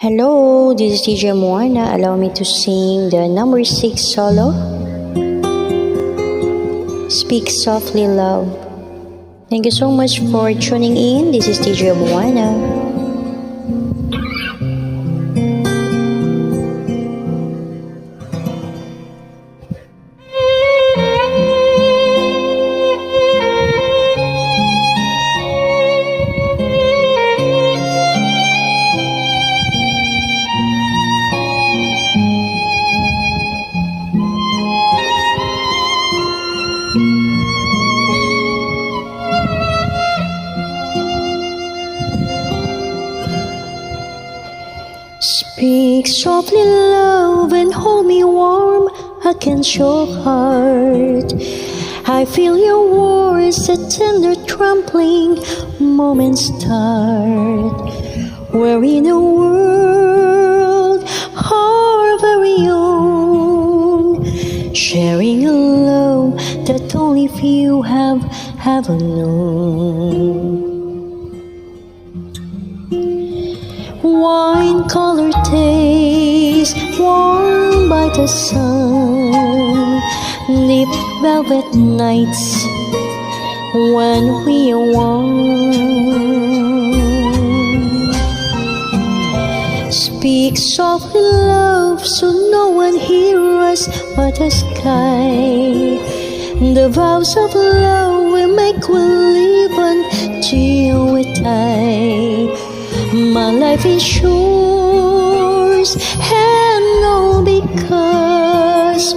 Hello, this is DJ Moana. Allow me to sing the number 6 solo. Speak Softly Love. Thank you so much for tuning in. This is DJ Moana. Speak softly, love, and hold me warm against your heart. I feel your words, a tender trampling moments start. We're in a world, our very own, sharing a love that only few have ever known. Wine-colored days, warmed by the sun, deep velvet nights when we are one. Speak softly, love, so no one hears us but the sky. The vows of love we make will live until we die. My life is yours, and all because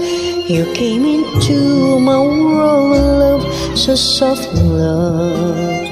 you came into my world with love, so soft love.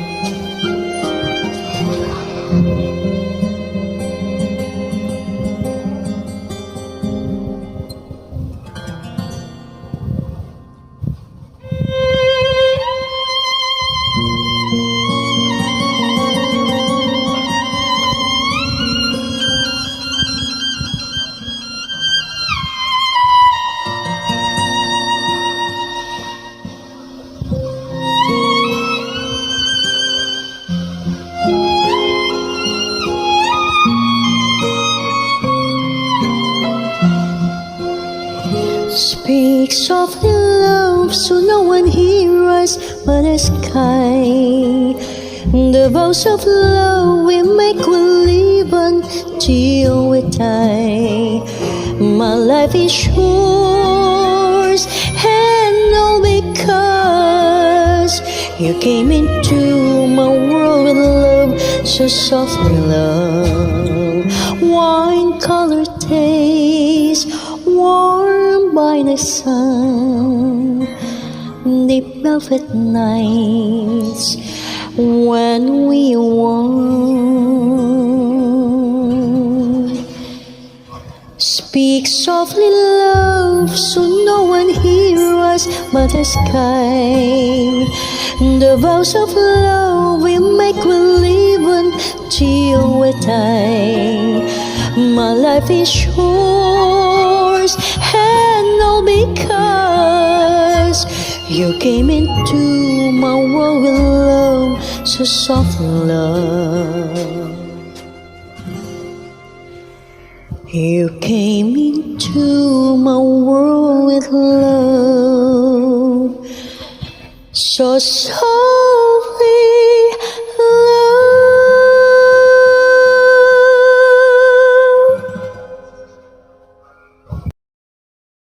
Speak softly, love, so no one hears us but the sky. The vows of love we make will live until we die. My life is yours, and all because you came into my world with love, so softly love. Wine-colored days, warmed by the sun, deep velvet nights when we are one. Speak softly, love, so no one hears us but the sky. The vows of love we make will live until we die. My life is yours, and all because you came into my world with love, so soft love. You came into my world with love, so soft.